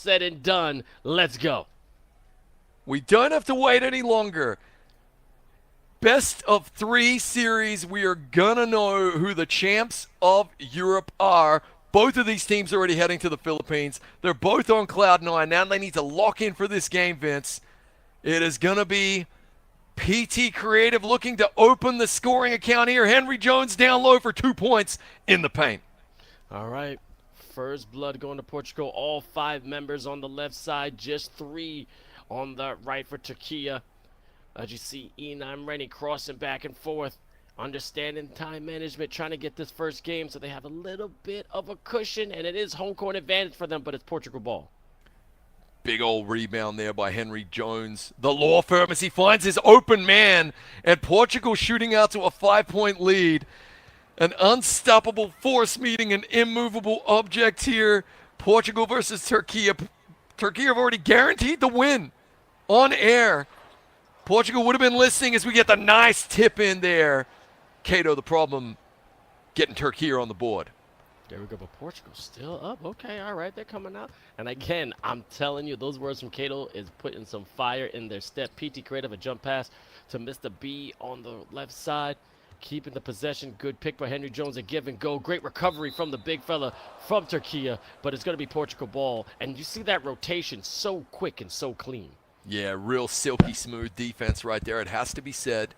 said and done, let's go. We don't have to wait any longer. Best of 3 series. We are going to know who the champs of Europe are. Both of these teams are already heading to the Philippines. They're both on cloud 9. Now they need to lock in for this game, Vince. It is going to be PT Creative looking to open the scoring account here. Henry Jones down low for 2 points in the paint. All right. First blood going to Portugal. All 5 members on the left side. Just 3 on the right for Turkey. As you see, 𝐒𝐻 crossing back and forth. Understanding time management, trying to get this first game so they have a little bit of a cushion, and it is home court advantage for them, but it's Portugal ball. Big old rebound there by Henry Jones. The law firm as he finds his open man, and Portugal shooting out to a 5-point lead. An unstoppable force meeting an immovable object here. Portugal versus Turkey. Turkey have already guaranteed the win on air. Portugal would have been listening as we get the nice tip in there. 𝐤𝐫𝐞, the problem, getting Turkey on the board. There we go, but Portugal still up. Okay, all right, they're coming out. And again, I'm telling you, those words from 𝐤𝐫𝐞 is putting some fire in their step. PT Creative, a jump pass to Mr. B on the left side. Keeping the possession. Good pick by Henry Jones, a give and go. Great recovery from the big fella from Turkey, but it's going to be Portugal ball. And you see that rotation so quick and so clean. Yeah, real silky smooth defense right there. It has to be said.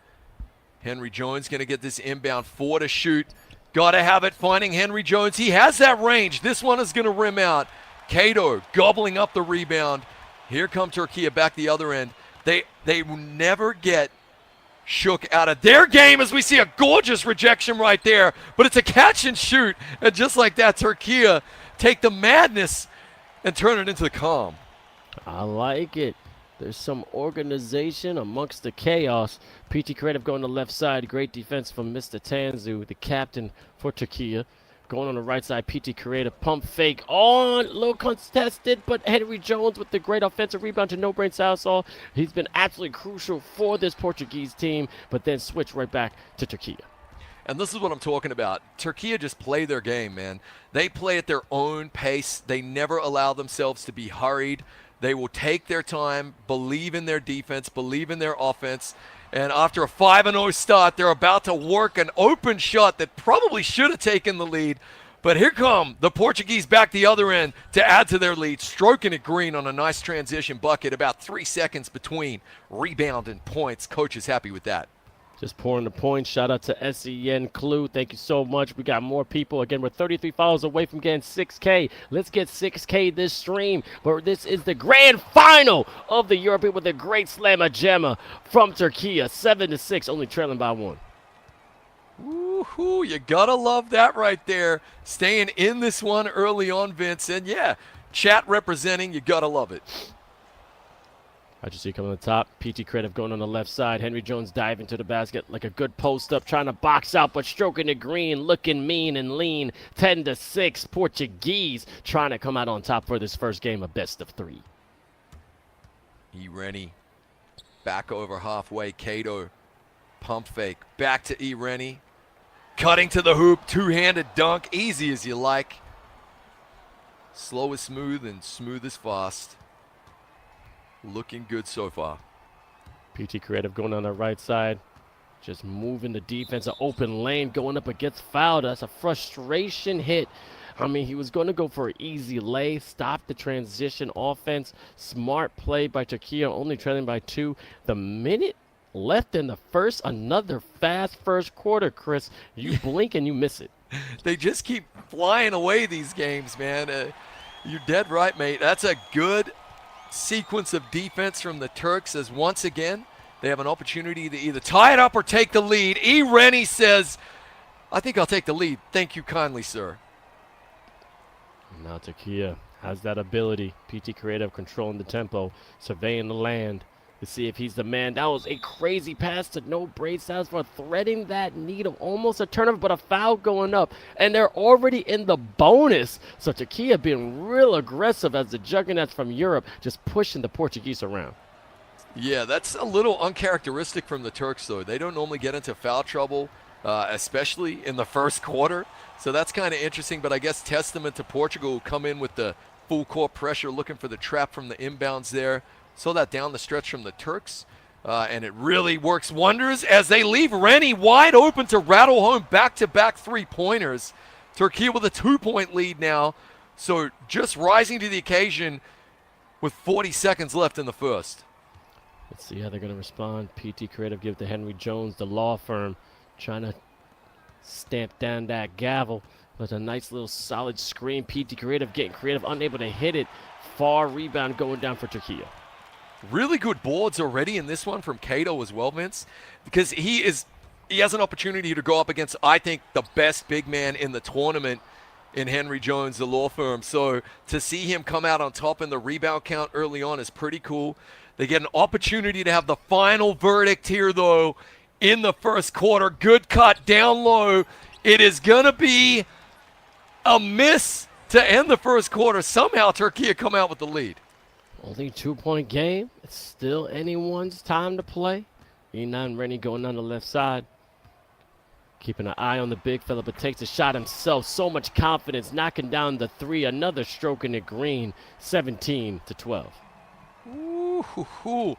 Henry Jones going to get this inbound 4 to shoot. Got to have it finding Henry Jones. He has that range. This one is going to rim out. 𝐤𝐫𝐞 gobbling up the rebound. Here come Turkey back the other end. They will never get shook out of their game as we see a gorgeous rejection right there. But it's a catch and shoot. And just like that, Turkey take the madness and turn it into the calm. I like it. There's some organization amongst the chaos. PT Creative going to the left side. Great defense from Mr. Tanzu, the captain for Turkey. Going on the right side, PT Creative. Pump fake on. Low contested, but Henry Jones with the great offensive rebound to no-brain southsaw. He's been absolutely crucial for this Portuguese team, but then switch right back to Turkey. And this is what I'm talking about. Turkey just play their game, man. They play at their own pace. They never allow themselves to be hurried. They will take their time, believe in their defense, believe in their offense. And after a 5-0 start, they're about to work an open shot that probably should have taken the lead. But here come the Portuguese back the other end to add to their lead, stroking it green on a nice transition bucket. About 3 seconds between rebound and points. Coach is happy with that. Just pouring the points. Shout out to 𝐒𝐻𝐞. Thank you so much. We got more people. Again, we're 33 followers away from getting 6K. Let's get 6K this stream. But this is the grand final of the European with a great slammer jammer from Turkey. 7-6, only trailing by 1. Woohoo, you gotta love that right there. Staying in this one early on, Vince. And yeah, chat representing, you gotta love it. I just see coming on the top. PT Creative going on the left side. Henry Jones diving to the basket like a good post up, trying to box out, but stroking the green, looking mean and lean. 10-6, Portuguese trying to come out on top for this first game of best of 3. 𝐒𝐻𝐿 back over halfway. 𝐤𝐫𝐞 pump fake. Back to 𝐒𝐻𝐿. Cutting to the hoop. Two-handed dunk. Easy as you like. Slow is smooth and smooth is fast. Looking good so far. PT Creative going on the right side. Just moving the defense. An open lane going up against fouled. That's a frustration hit. I mean, he was going to go for an easy lay. Stop the transition offense. Smart play by Turkey. Only trailing by 2. The minute left in the first. Another fast first quarter, Chris. You blink and you miss it. They just keep flying away these games, man. You're dead right, mate. That's a good sequence of defense from the Turks as once again they have an opportunity to either tie it up or take the lead. 𝐒𝐻𝐿 says, I think I'll take the lead. Thank you kindly, sir. Now Turkey has that ability. PT Creative controlling the tempo, surveying the land to see if he's the man. That was a crazy pass to no braid styles for threading that needle. Almost a turnover, but a foul going up. And they're already in the bonus. So Turkey being real aggressive as the juggernauts from Europe just pushing the Portuguese around. Yeah, that's a little uncharacteristic from the Turks, though. They don't normally get into foul trouble, especially in the first quarter. So that's kind of interesting, but I guess testament to Portugal, who come in with the full court pressure, looking for the trap from the inbounds there. Saw that down the stretch from the Turks. And it really works wonders as they leave Rennie wide open to rattle home back-to-back three-pointers. Turkey with a 2-point lead now. So just rising to the occasion with 40 seconds left in the first. Let's see how they're going to respond. PT Creative give it to Henry Jones, the law firm, trying to stamp down that gavel. But a nice little solid screen. PT Creative getting creative, unable to hit it. Far rebound going down for Turkey. Really good boards already in this one from 𝐤𝐫𝐞 as well, Vince, because he has an opportunity to go up against, I think, the best big man in the tournament in Henry Jones, the law firm. So to see him come out on top in the rebound count early on is pretty cool. They get an opportunity to have the final verdict here, though, in the first quarter. Good cut down low. It is going to be a miss to end the first quarter. Somehow Turkey come out with the lead. Only 2-point game. It's still anyone's time to play. E9 Rennie going on the left side. Keeping an eye on the big fella, but takes a shot himself. So much confidence, knocking down the three. Another stroke in the green, 17-12. Ooh.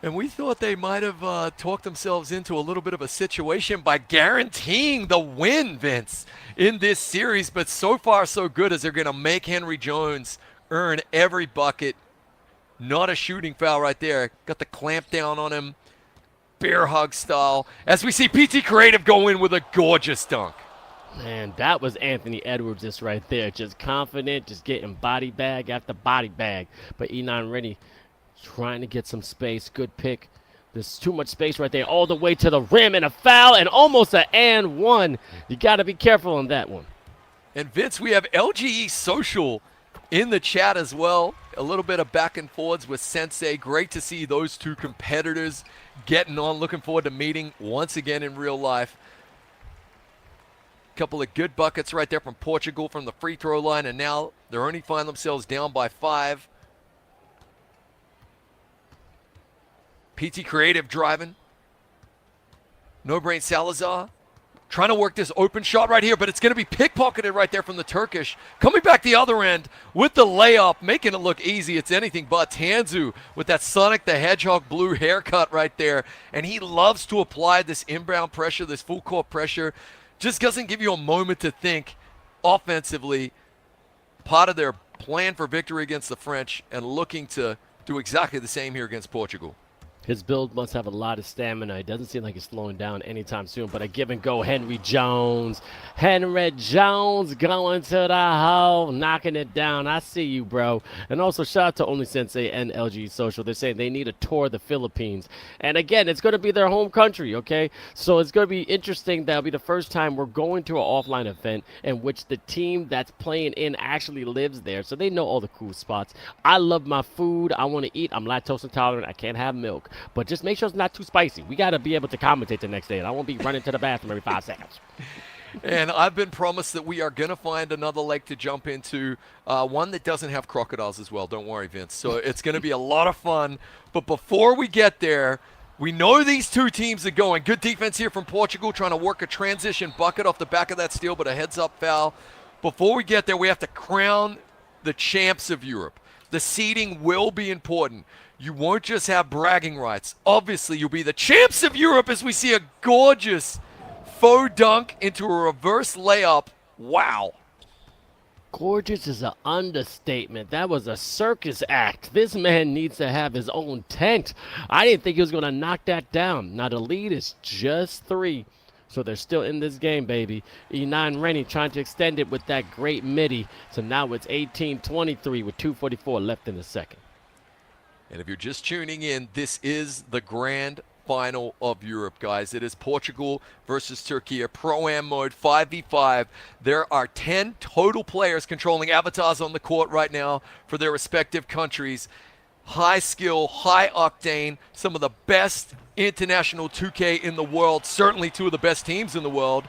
And we thought they might have talked themselves into a little bit of a situation by guaranteeing the win, Vince, in this series. But so far, so good, as they're going to make Henry Jones earn every bucket. Not a shooting foul right there. Got the clamp down on him. Bear hug style. As we see PT Creative go in with a gorgeous dunk. Man, that was Anthony Edwards just right there. Just confident, just getting body bag after body bag. But E9 Rennie trying to get some space. Good pick. There's too much space right there. All the way to the rim, and a foul, and almost an and one. You got to be careful on that one. And Vince, we have LGE Social in the chat as well. A little bit of back and forwards with Sensei. Great to see those two competitors getting on. Looking forward to meeting once again in real life. Couple of good buckets right there from Portugal from the free throw line, and now they're only find themselves down by 5. PT Creative driving. No Brain Salazar trying to work this open shot right here, but it's going to be pickpocketed right there from the Turkish. Coming back the other end with the layup, making it look easy. It's anything but. Tanzu with that Sonic the Hedgehog blue haircut right there. And he loves to apply this inbound pressure, this full court pressure. Just doesn't give you a moment to think offensively. Part of their plan for victory against the French, and looking to do exactly the same here against Portugal. His build must have a lot of stamina. It doesn't seem like he's slowing down anytime soon, but a give and go. Henry Jones going to the hole, knocking it down. I see you, bro. And also shout out to Only Sensei and LG Social. They're saying they need a tour of the Philippines. And again, it's going to be their home country, okay? So it's going to be interesting. That'll be the first time we're going to an offline event in which the team that's playing in actually lives there. So they know all the cool spots. I love my food. I want to eat. I'm lactose intolerant. I can't have milk. But just make sure it's not too spicy. We got to be able to commentate the next day, and I won't be running to the bathroom every 5 seconds. And I've been promised that we are going to find another lake to jump into, one that doesn't have crocodiles as well. Don't worry, Vince. So it's going to be a lot of fun. But before we get there, we know these two teams are going. Good defense here from Portugal, trying to work a transition bucket off the back of that steal, but a heads-up foul. Before we get there, we have to crown the champs of Europe. The seeding will be important. You won't just have bragging rights. Obviously, you'll be the champs of Europe as we see a gorgeous faux dunk into a reverse layup. Wow. Gorgeous is an understatement. That was a circus act. This man needs to have his own tent. I didn't think he was going to knock that down. Now, the lead is just 3. So they're still in this game, baby. E9 Rennie trying to extend it with that great midi. So now it's 18-23 with 2:44 left in the second. And if you're just tuning in, this is the grand final of Europe, guys. It is Portugal versus Turkey, a Pro-Am mode, 5v5. There are 10 total players controlling avatars on the court right now for their respective countries. High skill, high octane, some of the best international 2K in the world, certainly 2 of the best teams in the world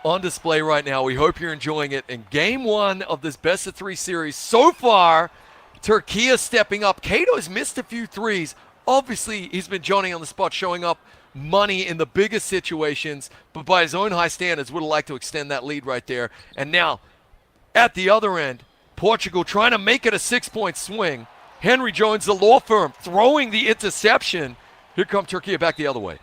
on display right now. We hope you're enjoying it. And game 1 of this best of 3 series so far, Turkey is stepping up. 𝐤𝐫𝐞 has missed a few threes. Obviously, he's been Johnny on the spot, showing up money in the biggest situations, but by his own high standards, would have liked to extend that lead right there. And now, at the other end, Portugal trying to make it a 6-point swing. Henry Jones, the law firm, throwing the interception. Here come Turkey back the other way.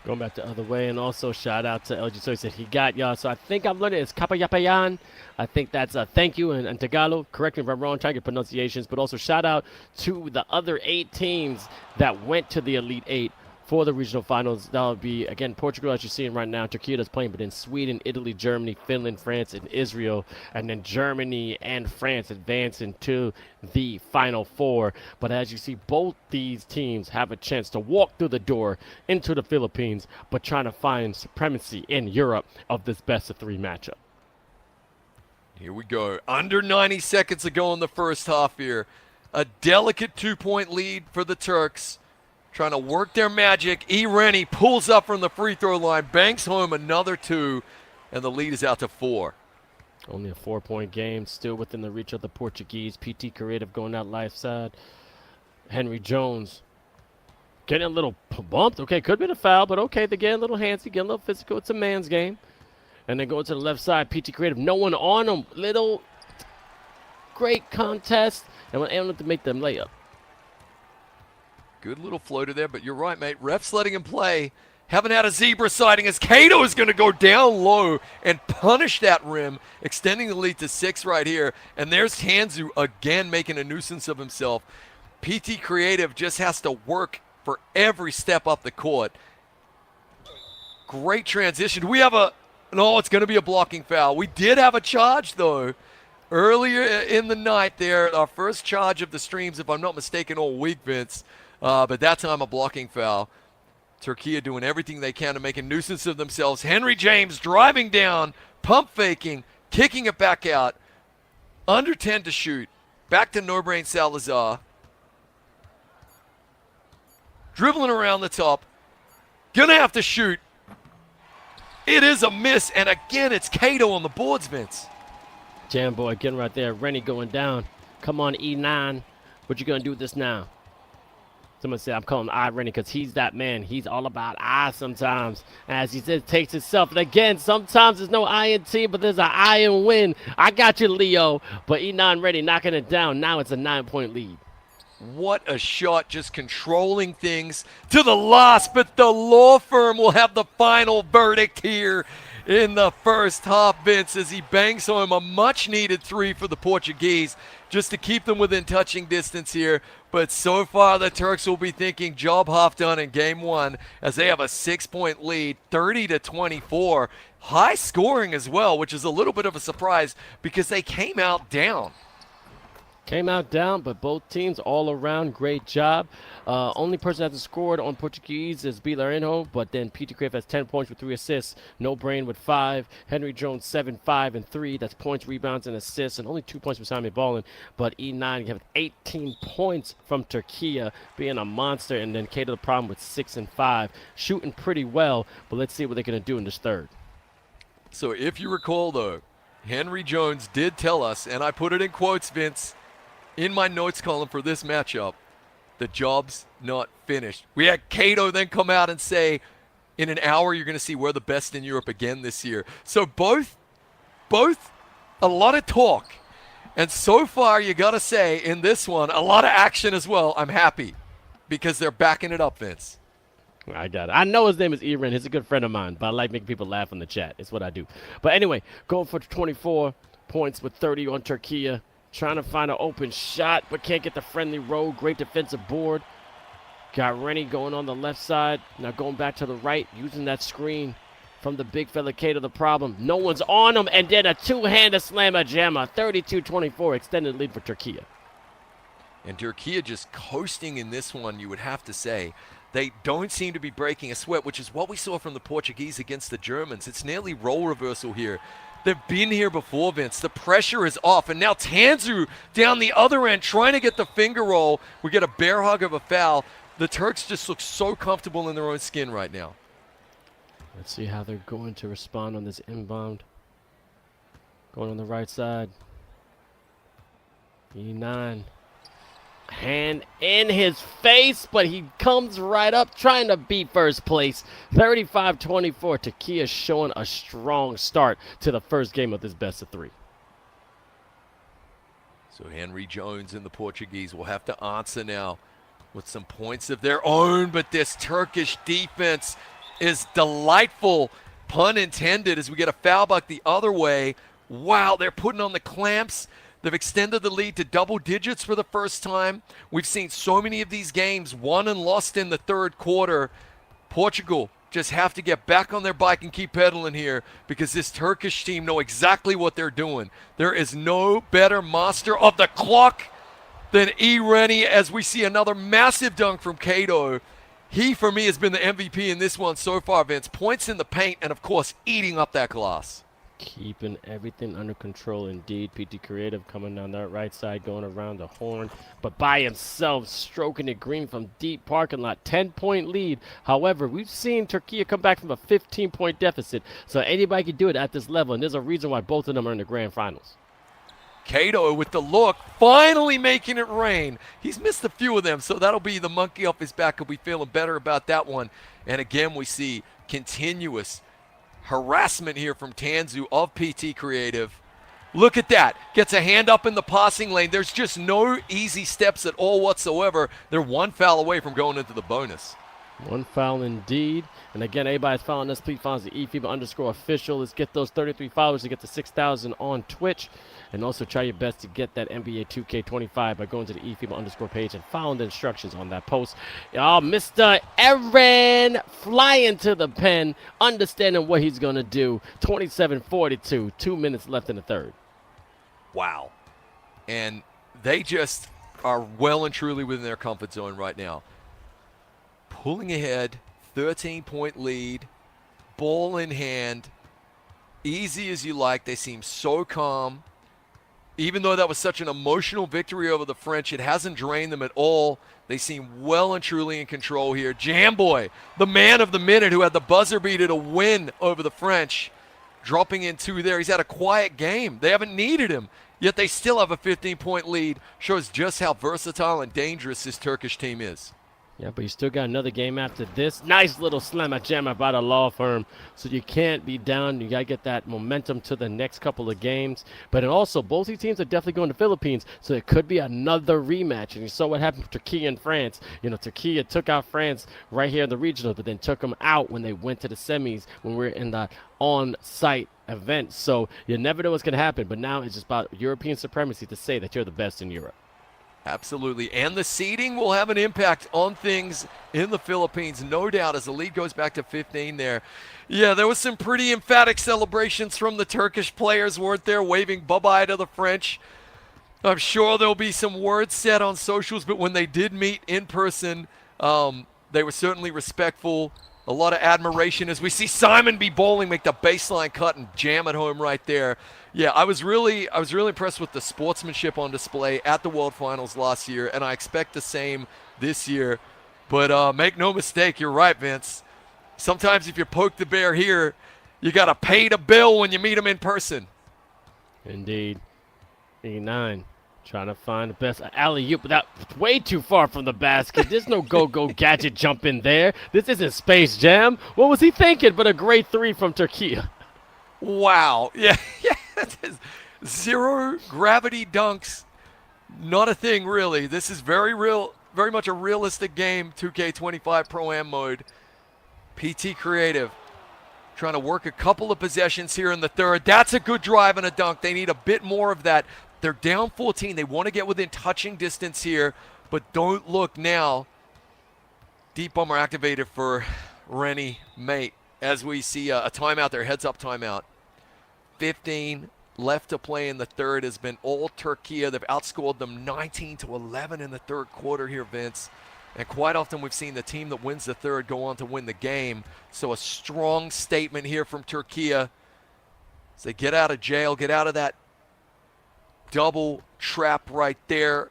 Going back the other way, and also shout out to LG. So he said he got y'all. So I think I'm learning it's 𝐒𝐫𝐢𝐿𝐫𝐢𝐿. I think that's thank you and Tagalog. Correct me if I'm wrong. Trying to get pronunciations, but also shout out to the other 8 teams that went to the Elite 8 for the regional finals. That'll be, again, Portugal, as you're seeing right now. Turkey is playing, but then Sweden, Italy, Germany, Finland, France, and Israel. And then Germany and France advancing to the Final Four. But as you see, both these teams have a chance to walk through the door into the Philippines, but trying to find supremacy in Europe of this best-of-3 matchup. Here we go. Under 90 seconds to go in the first half here. A delicate 2-point lead for the Turks. Trying to work their magic. 𝐒𝐻𝐻𝐻 pulls up from the free throw line, banks home another 2, and the lead is out to 4. Only a 4-point game, still within the reach of the Portuguese. 𝐵𝐸 going out left side. Henry Jones getting a little bumped. Okay, could be a foul, but okay, they're getting a little handsy, getting a little physical. It's a man's game. And then going to the left side, 𝐵𝐸, no one on him. Little great contest, and we're able to make them lay up. Good little floater there, but you're right, mate. Refs letting him play. Haven't had a zebra sighting as 𝐤𝐫𝐞 is going to go down low and punish that rim, extending the lead to 6 right here. And there's 𝐸𝐻𝐻𝐻 again making a nuisance of himself. 𝐵𝐸 just has to work for every step up the court. Great transition. We have no, it's going to be a blocking foul. We did have a charge, though, earlier in the night there. Our first charge of the streams, if I'm not mistaken, all week, Vince. But that time a blocking foul. Turkey doing everything they can to make a nuisance of themselves. Henry James driving down, pump faking, kicking it back out. Under 10 to shoot. Back to no-brain Salazar. Dribbling around the top. Gonna have to shoot. It is a miss, and again it's 𝐤𝐞𝐫𝐞 on the boards, Vince. Jam boy again right there. Rennie going down. Come on, 𝐒9. What you gonna do with this now? Someone said I'm calling Rennie because he's that man. He's all about I sometimes. As he says, takes himself. And again, sometimes there's no I in team, but there's an I in win. I got you, Leo. But 𝐒9 Rennie knocking it down. Now it's a 9-point lead. What a shot, just controlling things to the last. But the law firm will have the final verdict here in the first half, Vince, as he bangs home a much-needed 3 for the Portuguese just to keep them within touching distance here. But so far, the Turks will be thinking job half done in game 1 as they have a 6-point lead, 30-24. High scoring as well, which is a little bit of a surprise because they came out down. But both teams all around, great job. Only person that hasn't scored on Portuguese is 𝐵𝐸𝐿𝐵𝐸, but then 𝐵𝐸 has 10 points with 3 assists. No Brain with 5. Henry Jones 7, 5, and 3. That's points, rebounds, and assists, and only 2 points for Simon Ballin. But 𝐒9 have 18 points from Turkey, being a monster, and then 𝐤𝐞𝐫𝐞 the problem with 6 and 5, shooting pretty well. But let's see what they're gonna do in this third. So if you recall, though, Henry Jones did tell us, and I put it in quotes, Vince, in my notes column for this matchup, the job's not finished. We had 𝐤𝐞𝐫𝐞 then come out and say, in an hour, you're going to see we're the best in Europe again this year. So both, a lot of talk. And so far, you got to say, in this one, a lot of action as well. I'm happy because they're backing it up, Vince. I got it. I know his name is 𝐒𝐻𝐻𝐻. He's a good friend of mine, but I like making people laugh in the chat. It's what I do. But anyway, going for 24 points with 30 on Turkey. Trying to find an open shot, but can't get the friendly roll. Great defensive board. Got Rennie going on the left side. Now going back to the right, using that screen from the big fella 𝐤𝐞𝐫𝐞 the problem. No one's on him, and then a two-hander slammer jammer. 32-24, extended lead for Turkey. And Turkey just coasting in this one, you would have to say. They don't seem to be breaking a sweat, which is what we saw from the Portuguese against the Germans. It's nearly role reversal here. They've been here before, Vince. The pressure is off. And now 𝐸𝐻𝐻𝐻 down the other end trying to get the finger roll. We get a bear hug of a foul. The Turks just look so comfortable in their own skin right now. Let's see how they're going to respond on this inbound. Going on the right side. 𝐒9. Hand in his face, but he comes right up trying to beat first place. 35-24. Turkey showing a strong start to the first game of this best of 3. So Henry Jones and the Portuguese will have to answer now with some points of their own, but this Turkish defense is delightful, pun intended, as we get a foul back the other way. Wow, they're putting on the clamps. They've extended the lead to double digits for the first time. We've seen so many of these games won and lost in the third quarter. Portugal just have to get back on their bike and keep pedaling here, because this Turkish team know exactly what they're doing. There is no better master of the clock than 𝐒𝐻𝐫𝐤, as we see another massive dunk from 𝐶𝐞𝐫𝐞. He, for me, has been the MVP in this one so far, Vince. Points in the paint and, of course, eating up that glass. Keeping everything under control indeed. PT Creative coming down that right side, going around the horn, but by himself, stroking it green from deep parking lot. 10-point lead. However, we've seen Turkey come back from a 15-point deficit, so anybody can do it at this level, and there's a reason why both of them are in the grand finals. 𝐶𝐞𝐫𝐞 with the look, finally making it rain. He's missed a few of them, so that'll be the monkey off his back. He'll be feeling better about that one. And again, we see continuous harassment here from Tanzu of PT Creative. Look at that. Gets a hand up in the passing lane. There's just no easy steps at all whatsoever. They're one foul away from going into the bonus. One foul indeed. And again, everybody's following us. Please follow us at @eFIBA_official. Let's get those 33 followers to get to 6,000 on Twitch. And also try your best to get that NBA 2K25 by going to the @eFIBA_ page and following the instructions on that post. Oh, Mr. Aaron flying to the pen, understanding what he's going to do. 27-42, 2 minutes left in the third. Wow. And they just are well and truly within their comfort zone right now. Pulling ahead, 13-point lead, ball in hand, easy as you like. They seem so calm. Even though that was such an emotional victory over the French, it hasn't drained them at all. They seem well and truly in control here. Jamboy, the man of the minute who had the buzzer beater to win over the French, dropping in two there. He's had a quiet game. They haven't needed him, yet they still have a 15-point lead. Shows just how versatile and dangerous this Turkish team is. Yeah, but you still got another game after this. Nice little slammer jammer by the law firm. So you can't be down. You got to get that momentum to the next couple of games. But also, both these teams are definitely going to the Philippines, so it could be another rematch. And you saw what happened with Turkey and France. You know, Turkey took out France right here in the regional, but then took them out when they went to the semis when we were in the on-site event. So you never know what's going to happen. But now it's just about European supremacy to say that you're the best in Europe. Absolutely. And the seeding will have an impact on things in the Philippines, no doubt, as the lead goes back to 15 there. Yeah, there was some pretty emphatic celebrations from the Turkish players, weren't there, waving bye-bye to the French. I'm sure there'll be some words said on socials, but when they did meet in person, they were certainly respectful. A lot of admiration as we see Simon B. Bowling make the baseline cut and jam it home right there. Yeah, I was really impressed with the sportsmanship on display at the World Finals last year, and I expect the same this year. But make no mistake, you're right, Vince. Sometimes if you poke the bear here, you got to pay the bill when you meet him in person. Indeed. 89. Trying to find the best alley-oop, but that's way too far from the basket. There's no go-go gadget jump in there. This isn't Space Jam. What was he thinking? But a great three from Turkey. Wow. Yeah. Zero gravity dunks. Not a thing, really. This is very much a realistic game, 2K25 Pro-Am mode. PT Creative trying to work a couple of possessions here in the third. That's a good drive and a dunk. They need a bit more of that. They're down 14. They want to get within touching distance here, but don't look now. Deep bomber activated for Rennie Mate as we see a timeout there, heads up timeout. 15 left to play in the third. Has been all Turkey. They've outscored them 19-11 in the third quarter here, Vince. And quite often we've seen the team that wins the third go on to win the game. So a strong statement here from Turkey as they get out of jail, get out of that double trap right there.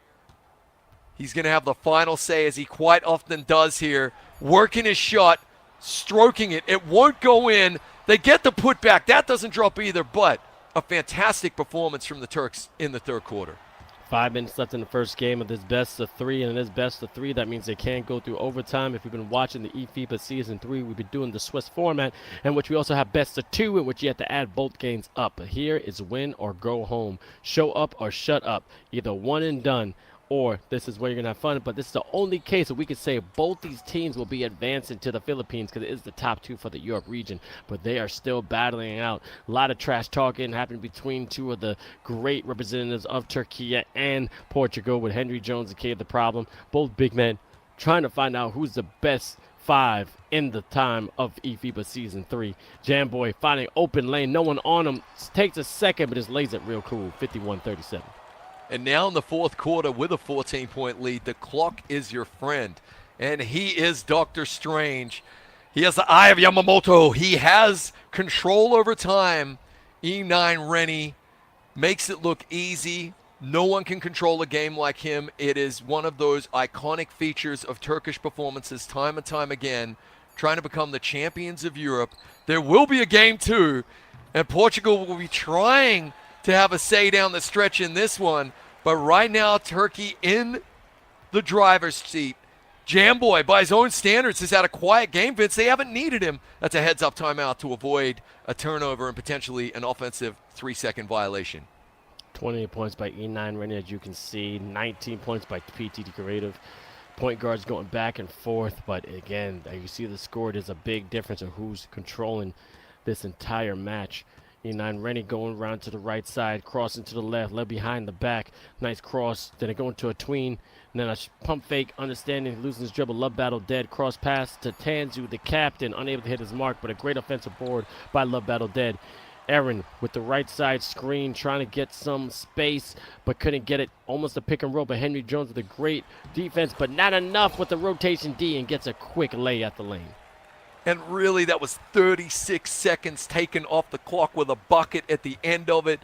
He's going to have the final say, as he quite often does here. Working his shot, stroking it. It won't go in. They get the putback. That doesn't drop either, but a fantastic performance from the Turks in the third quarter. 5 minutes left in the first game of this best of 3, and in this best of 3, that means they can't go through overtime. If you've been watching the eFIBA Season 3, we've been doing the Swiss format, in which we also have best of 2, in which you have to add both games up. But here is win or go home. Show up or shut up. Either one and done, or this is where you're going to have fun. But this is the only case that we could say both these teams will be advancing to the Philippines, because it is the top 2 for the Europe region. But they are still battling out. A lot of trash talking happening between 2 of the great representatives of Turkey and Portugal, with Henry Jones and 𝐶𝐞 the problem. Both big men trying to find out who's the best 5 in the time of eFIBA Season 3. Jamboy finding open lane. No one on him. Takes a second, but just lays it real cool. 51-37. And now in the fourth quarter with a 14-point lead, the clock is your friend. And he is Dr. Strange. He has the eye of Yamamoto. He has control over time. 𝐒𝐿 makes it look easy. No one can control a game like him. It is one of those iconic features of Turkish performances time and time again, trying to become the champions of Europe. There will be a game 2, and Portugal will be trying to have a say down the stretch in this one. But right now, Turkey in the driver's seat. Jamboy, by his own standards, has had a quiet game, Vince. They haven't needed him. That's a heads-up timeout to avoid a turnover and potentially an offensive 3-second violation. 28 points by 𝐒𝐿, as you can see. 19 points by 𝐵𝐸. Point guards going back and forth. But again, you see the score. There's a big difference of who's controlling this entire match. 𝐒𝐿 going around to the right side, crossing to the left, led behind the back. Nice cross. Then it going to a tween. And then a pump fake, understanding, losing his dribble. Love battle dead. Cross pass to 𝐸𝐿𝐵, the captain, unable to hit his mark, but a great offensive board by Love battle dead. Aaron with the right side screen, trying to get some space, but couldn't get it. Almost a pick and roll, but Henry Jones with a great defense, but not enough with the rotation D, and gets a quick lay at the lane. And really, that was 36 seconds taken off the clock with a bucket at the end of it.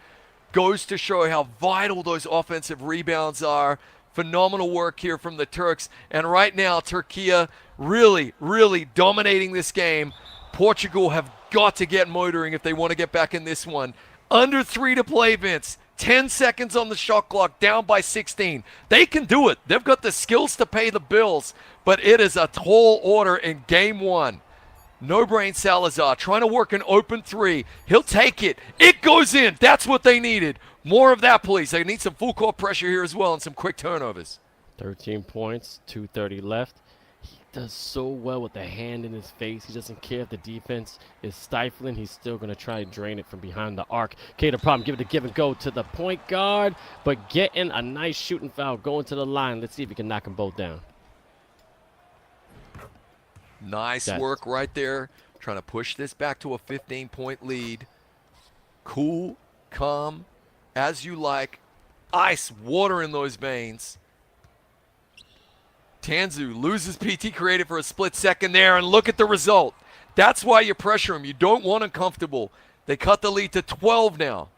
Goes to show how vital those offensive rebounds are. Phenomenal work here from the Turks. And right now, Turkey really, really dominating this game. Portugal have got to get motoring if they want to get back in this one. Under 3 to play, Vince. 10 seconds on the shot clock, down by 16. They can do it. They've got the skills to pay the bills. But it is a tall order in game 1. No-brain Salazar trying to work an open 3. He'll take it. It goes in. That's what they needed. More of that, please. They need some full court pressure here as well and some quick turnovers. 13 points, 2:30 left. He does so well with the hand in his face. He doesn't care if the defense is stifling. He's still going to try and drain it from behind the arc. 𝐶𝐞 the problem. Give it a give and go to the point guard, but getting a nice shooting foul, going to the line. Let's see if he can knock them both down. Nice work right there. Trying to push this back to a 15-point lead. Cool, calm, as you like. Ice, water in those veins. 𝐸𝐿𝐵 loses PT Creative for a split second there, and look at the result. That's why you pressure him. You don't want him comfortable. They cut the lead to 12 now.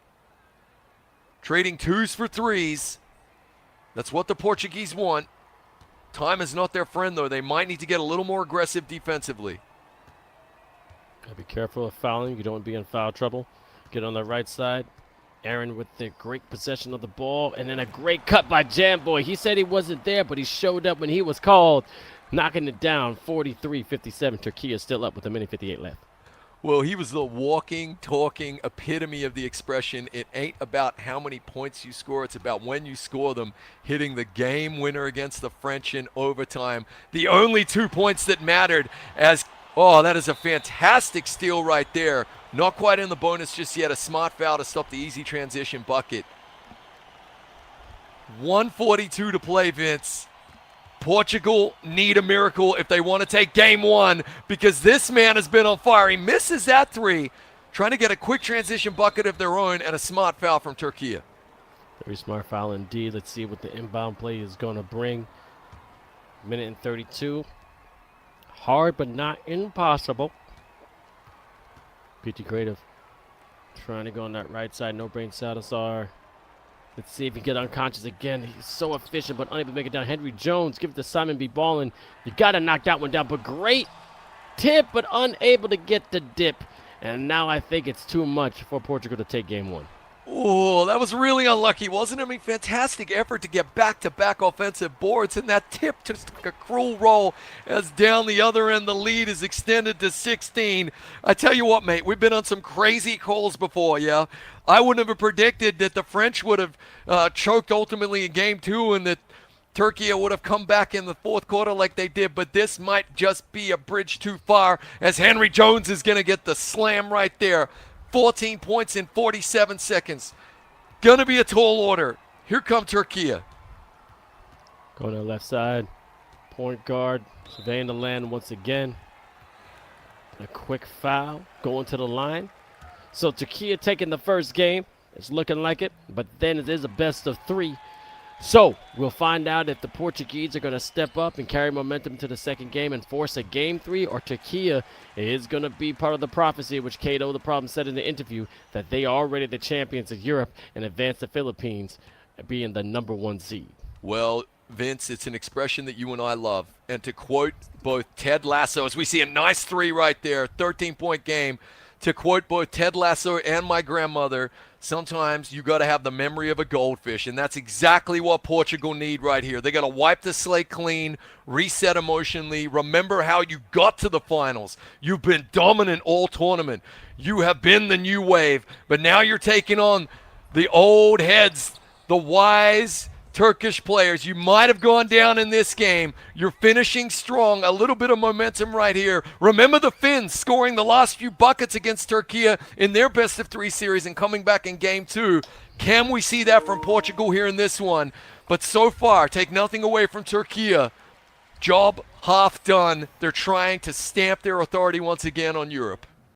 Trading 2s for 3s. That's what the Portuguese want. Time is not their friend, though. They might need to get a little more aggressive defensively. Gotta be careful of fouling. You don't want to be in foul trouble. Get on the right side. Aaron with the great possession of the ball, and then a great cut by Jamboy. He said he wasn't there, but he showed up when he was called, knocking it down. 43-57. Turkey is still up with a minute 58 left. Well, he was the walking, talking epitome of the expression, it ain't about how many points you score, it's about when you score them, hitting the game winner against the French in overtime. The only 2 points that mattered as, oh, that is a fantastic steal right there. Not quite in the bonus just yet, a smart foul to stop the easy transition bucket. 1:42 to play, Vince. Portugal need a miracle if they want to take game 1, because this man has been on fire. He misses that 3, trying to get a quick transition bucket of their own, and a smart foul from Turkey. Very smart foul indeed. Let's see what the inbound play is going to bring. Minute and 32. Hard but not impossible. PT Creative trying to go on that right side. No-brain Salazar. Let's see if he can get unconscious again. He's so efficient, but unable to make it down. Henry Jones, give it to Simon B. Ballin. You got to knock that one down, but great tip, but unable to get the dip. And now I think it's too much for Portugal to take game 1. Oh, that was really unlucky, wasn't it? I mean, fantastic effort to get back-to-back offensive boards, and that tip just took a cruel roll as down the other end the lead is extended to 16. I tell you what, mate, we've been on some crazy calls before, yeah? I wouldn't have predicted that the French would have choked ultimately in game 2 and that Turkey would have come back in the fourth quarter like they did, but this might just be a bridge too far as Henry Jones is going to get the slam right there. 14 points in 47 seconds. Gonna be a tall order. Here come Turkey. Going to the left side. Point guard surveying the land once again. A quick foul. Going to the line. So Turkey taking the first game. It's looking like it. But then it is a best of 3. So we'll find out if the Portuguese are going to step up and carry momentum to the second game and force a game 3, or Turkey is going to be part of the prophecy, which Cato the Problem said in the interview, that they are already the champions of Europe and advance the Philippines being the number 1 seed. Well, Vince, it's an expression that you and I love. And to quote both Ted Lasso, as we see a nice 3 right there, 13-point game, to quote both Ted Lasso and my grandmother, sometimes you got to have the memory of a goldfish, and that's exactly what Portugal need right here. They got to wipe the slate clean, reset emotionally, remember how you got to the finals. You've been dominant all tournament. You have been the new wave, but now you're taking on the old heads, the wise Turkish players. You might have gone down in this game. You're finishing strong. A little bit of momentum right here. Remember the Finns scoring the last few buckets against Turkey in their best of 3 series and coming back in game 2. Can we see that from Portugal here in this one? But so far, take nothing away from Turkey. Job half done. They're trying to stamp their authority once again on Europe.